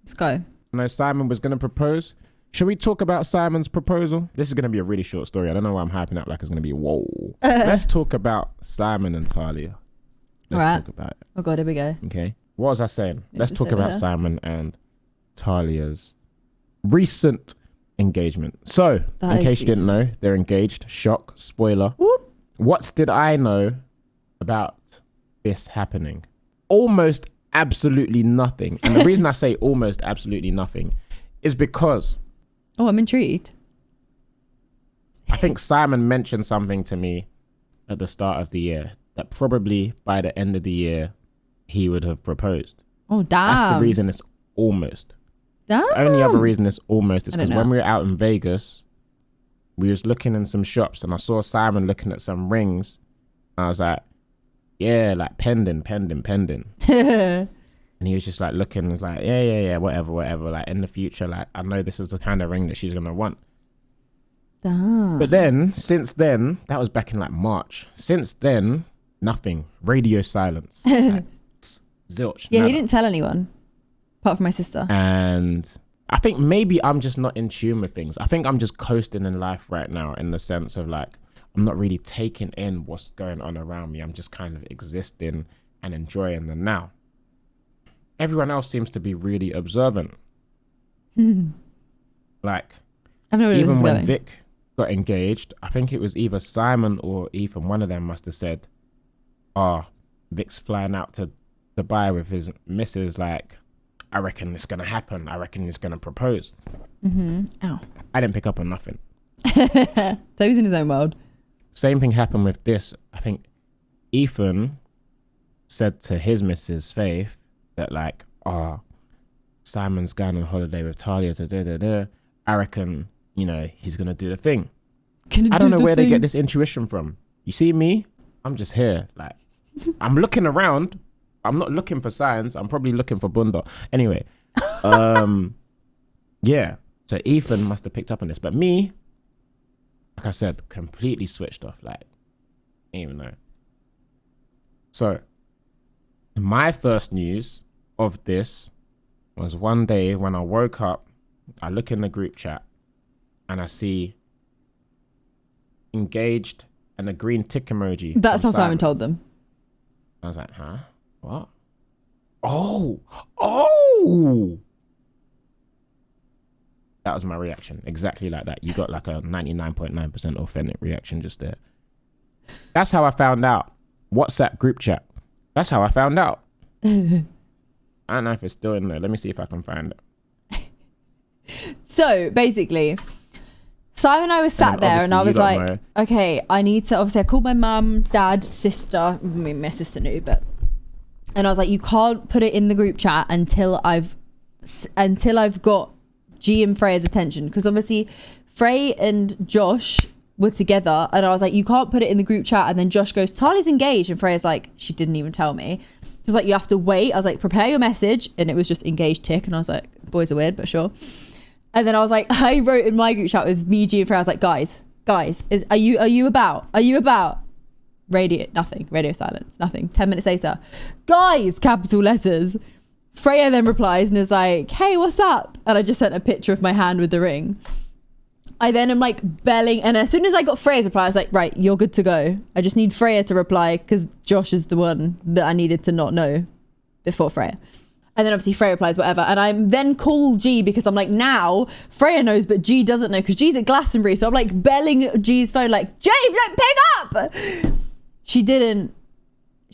Let's go. No, Simon was going to propose. Should we talk about Simon's proposal? This is going to be a really short story. I don't know why I'm hyping up like it's going to be whoa. Let's talk about Simon and Talia. Let's talk about it. Oh God, here we go. Okay. What was I saying? Let's talk about Simon and Talia's recent engagement. So, in case you didn't know, they're engaged. Shock. Spoiler. Whoop. What did I know about this happening? Almost absolutely nothing. And the reason I say almost absolutely nothing is because... Oh, I'm intrigued. I think Simon mentioned something to me at the start of the year that probably by the end of the year, he would have proposed. Oh, damn. That's the reason it's almost. Damn. The only other reason it's almost is because know. when we were out in Vegas, we was looking in some shops and I saw Simon looking at some rings. And I was like, yeah, like pending. And he was just like looking, was like, yeah, whatever. Like in the future, like I know this is the kind of ring that she's going to want. Damn. But then, since then, that was back in like March. Since then, nothing. Radio silence. Like, zilch. Yeah, nada. he didn't tell anyone, apart from my sister. And I think maybe I'm just not in tune with things. I think I'm just coasting in life right now in the sense of like, I'm not really taking in what's going on around me. I'm just kind of existing and enjoying the now. Everyone else seems to be really observant. Like, even when Vic got engaged, I think it was either Simon or Ethan, one of them must have said, Vic's flying out to Dubai with his missus, like, I reckon it's going to happen. I reckon he's going to propose. Ow. I didn't pick up on nothing. Tobi's in his own world. Same thing happened with this. I think Ethan said to his missus, Faith, that like, Simon's going on holiday with Talia. I reckon, he's going to do the thing. I don't know where they get this intuition from. You see me? I'm just here. Like, I'm looking around. I'm not looking for signs. I'm probably looking for Bunda. Anyway, yeah. So Ethan must have picked up on this. But me, like I said, completely switched off. Like, didn't even know. So, my first news of this was one day when I woke up, I look in the group chat and I see engaged and a green tick emoji. That's how Simon told them. I was like, huh? What? Oh! That was my reaction. Exactly like that. You got like a 99.9% authentic reaction just there. That's how I found out. WhatsApp group chat. That's how I found out. I don't know if it's still in there. Let me see if I can find it. So basically, Simon and I was sat there and I was like, okay, I called my mum, dad, sister. I mean, my sister knew, and I was like, you can't put it in the group chat until I've got G and Freya's attention. Because obviously Frey and Josh were together and I was like, you can't put it in the group chat. And then Josh goes, Talia's engaged. And Freya's like, she didn't even tell me. She was like, you have to wait. I was like, prepare your message. And it was just engaged tick. And I was like, boys are weird, but sure. And then I was like, I wrote in my group chat with me, G and Freya. I was like, guys, are you about? Radio silence, nothing. 10 minutes later, guys, capital letters. Freya then replies and is like, hey, what's up? And I just sent a picture of my hand with the ring. I then am like belling, and as soon as I got Freya's reply, I was like, right, you're good to go. I just need Freya to reply because Josh is the one that I needed to not know before Freya. And then obviously Freya replies whatever, and I then call G because I'm like, now Freya knows but G doesn't know because G's at Glastonbury, so I'm like belling G's phone like, G, like, pick up. She didn't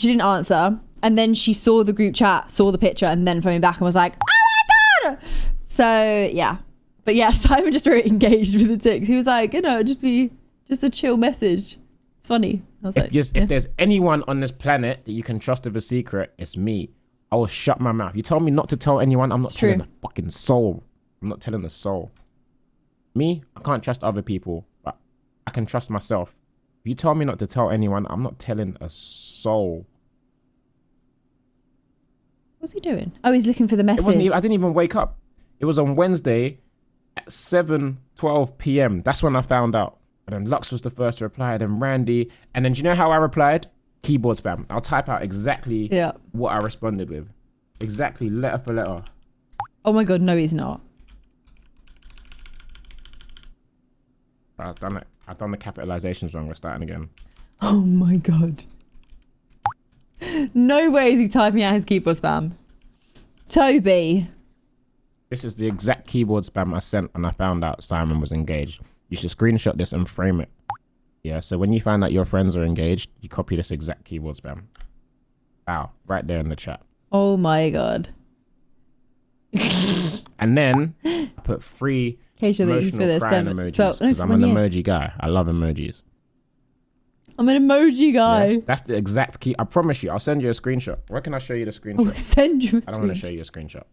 answer, and then she saw the group chat, saw the picture, and then phoned me back and was like, oh my god. So yeah, but yeah, Simon just wrote engaged with the ticks. He was like, just a chill message. It's funny. I was if there's anyone on this planet that you can trust with a secret, it's me. I will shut my mouth. You told me not to tell anyone. I'm not telling the fucking soul. I'm not telling the soul. Me, I can't trust other people, but I can trust myself. If you tell me not to tell anyone, I'm not telling a soul. What's he doing? Oh, he's looking for the message. I didn't even wake up. It was on Wednesday at 7:12 p.m. That's when I found out. And then Lux was the first to reply, then Randy. And then do you know how I replied? Keyboard spam. I'll type out exactly what I responded with. Exactly letter for letter. Oh my God, no, he's not. I've done it. I've done the capitalizations wrong. We're starting again. Oh my God. No way is he typing out his keyboard spam. Tobi. This is the exact keyboard spam I sent when I found out Simon was engaged. You should screenshot this and frame it. Yeah, so when you find out your friends are engaged, you copy this exact keyboard spam. Wow, right there in the chat. Oh my God. And then I put 3 emotional crying emojis because I'm an emoji guy. I love emojis. I'm an emoji guy. Yeah, that's the exact key. I promise you. I'll send you a screenshot. Where can I show you the screenshot? I'll send you a screenshot. I don't want to show you a screenshot.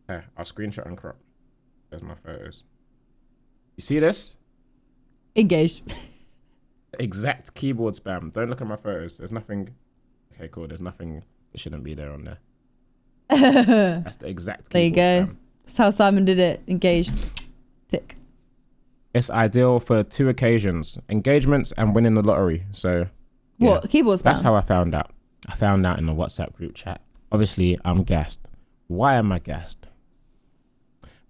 Here, I'll screenshot and crop. There's my photos. You see this? Engaged. Exact keyboard spam. Don't look at my photos. There's nothing. Okay, cool. There's nothing that shouldn't be there on there. That's the exact keyboard There you go. spam. That's how Simon did it. Engaged. Tick. It's ideal for 2 occasions: engagements and winning the lottery. So, yeah, what? Keyboard spam? That's how I found out. I found out in the WhatsApp group chat. Obviously, I'm gassed. Why am I gassed?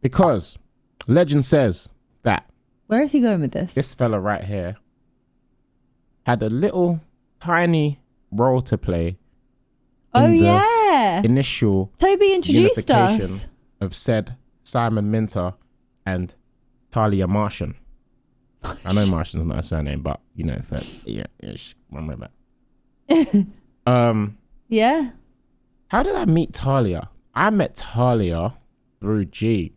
Because legend says that Where is he going with this? this fella right here had a little tiny role to play. Oh, in the yeah. initial Tobi introduced unification us. of said Simon Minter and Talia Martian. I know Martian's not a surname, but you know, remember that. Yeah. How did I meet Talia? I met Talia through G.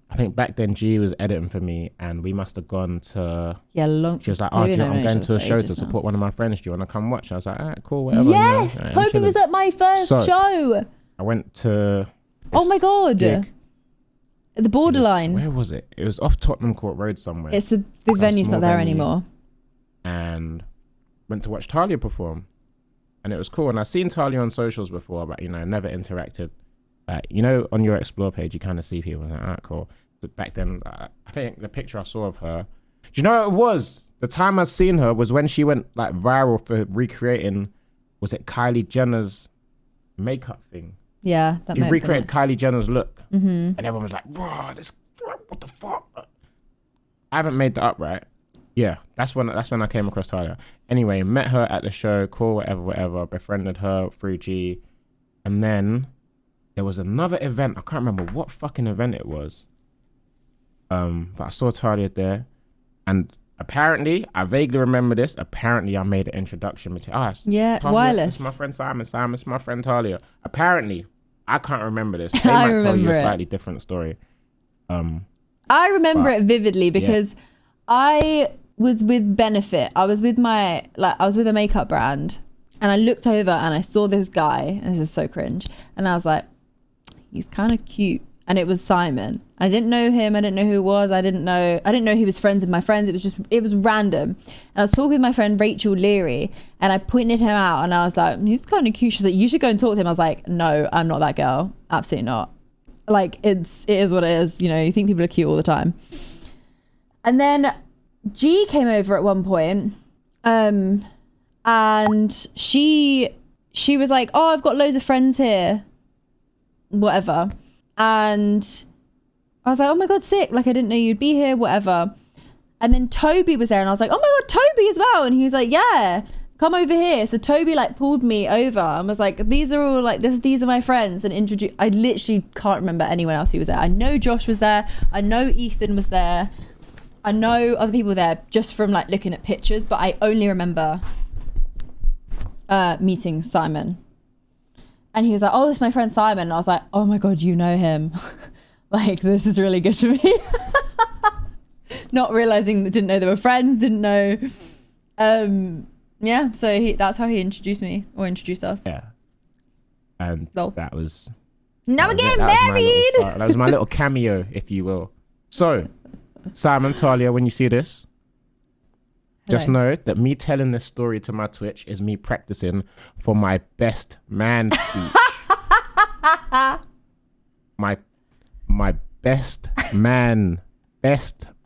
I think back then G was editing for me, and we must have gone to. Yeah, long. She was like, Tobi "Oh, I'm going to a show to support one of my friends. Do you want to come watch?" I was like, "All right, cool, whatever." Yes, you know, Tobi was at my first show. I went to. Oh my God. Gig. The Borderline. Where was it? It was off Tottenham Court Road somewhere. It's the venue's not there anymore. And went to watch Talia perform, and it was cool. And I've seen Talia on socials before, but you know, never interacted. You know, on your explore page, you kind of see people. Like, ah, cool. But back then, I think the picture I saw of her. Do you know what it was? The time I seen her was when she went like viral for recreating. Was it Kylie Jenner's makeup thing? Yeah, that. She recreated Kylie Jenner's look, and everyone was like, "Bro, this, what the fuck?" I haven't made that up, right? Yeah, that's when I came across Talia. Anyway, met her at the show, cool, whatever. Befriended her through G, and then there was another event. I can't remember what fucking event it was. But I saw Talia there, and apparently, I vaguely remember this. Apparently, I made an introduction between us. Yeah, Talia, wireless. It's my friend Simon. Simon's my friend Talia. Apparently, I can't remember this. They might tell you a slightly different story. I remember it vividly because I was with Benefit. I was with a makeup brand, and I looked over and I saw this guy, and this is so cringe, and I was like, he's kind of cute. And it was Simon. I didn't know him. I didn't know who he was. I didn't know he was friends with my friends. It was random. And I was talking with my friend Rachel Leary, and I pointed him out, and I was like, he's kind of cute. She's like, you should go and talk to him. I was like, no, I'm not that girl. Absolutely not. Like, it is what it is. You know, you think people are cute all the time. And then G came over at one point, and she was like, oh, I've got loads of friends here. Whatever. And I was like, oh my God, sick. Like, I didn't know you'd be here, whatever. And then Tobi was there, and I was like, oh my God, Tobi as well. And he was like, yeah, come over here. So Tobi like pulled me over and was like, these are all like, these are my friends, and introduced. I literally can't remember anyone else who was there. I know Josh was there. I know Ethan was there. I know other people there just from like looking at pictures, but I only remember meeting Simon. And he was like, oh, this is my friend Simon. And I was like, oh my God, you know him. Like, this is really good for me. Not realizing, didn't know they were friends, didn't know. Yeah, so that's how he introduced me, or introduced us. Yeah. And that was... Now we're getting married! That was my little cameo, if you will. So, Simon, Talia, when you see this, just know that me telling this story to my Twitch is me practicing for my best man speech. my best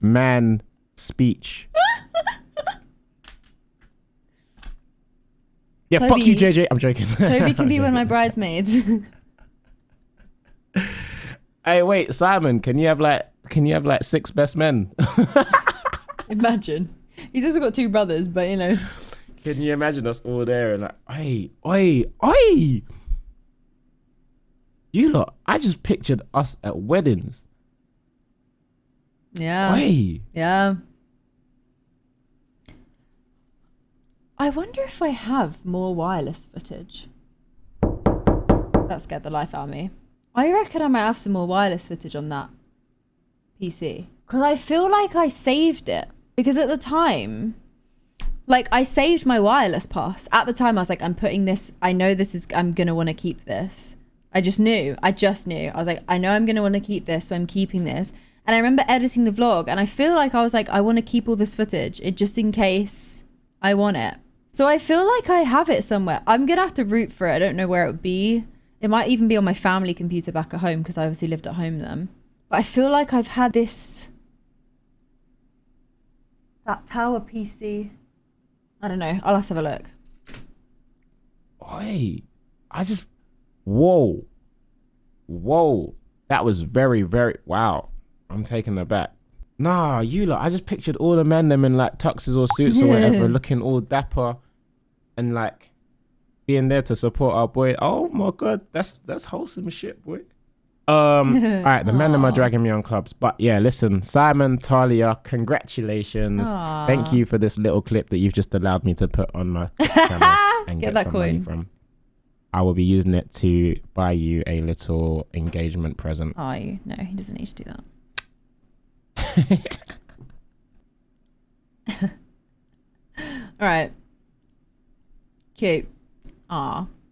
man speech. Yeah, Tobi, fuck you, JJ. I'm joking. Tobi can be one of my bridesmaids. Hey, wait, Simon, can you have like 6 best men? Imagine. He's also got 2 brothers, but you know. Can you imagine us all there and like, oi. You lot, I just pictured us at weddings. Yeah. Oi. Yeah. I wonder if I have more wireless footage. That scared the life out of me. I reckon I might have some more wireless footage on that PC. Because I feel like I saved it. Because at the time, like I saved my wireless pass. At the time I was like, I'm putting this, I know this is, I'm going to want to keep this. I just knew. I was like, I know I'm going to want to keep this, so I'm keeping this. And I remember editing the vlog and I feel like I was like, I want to keep all this footage just in case I want it. So I feel like I have it somewhere. I'm going to have to root for it. I don't know where it would be. It might even be on my family computer back at home because I obviously lived at home then. But I feel like I've had that tower PC. I don't know. I'll have to have a look. Oi. Whoa. That was very, very, wow. I'm taken aback. Nah, you lot, I just pictured all the men them in like tuxes or suits or whatever, looking all dapper and like being there to support our boy. Oh my God, that's wholesome shit, boy. All right, the men them are dragging me on clubs. But yeah, listen, Simon, Talia, congratulations. Aww. Thank you for this little clip that you've just allowed me to put on my channel and get that coin from. I will be using it to buy you a little engagement present. Oh, no, he doesn't need to do that. All right. Cute. Aw.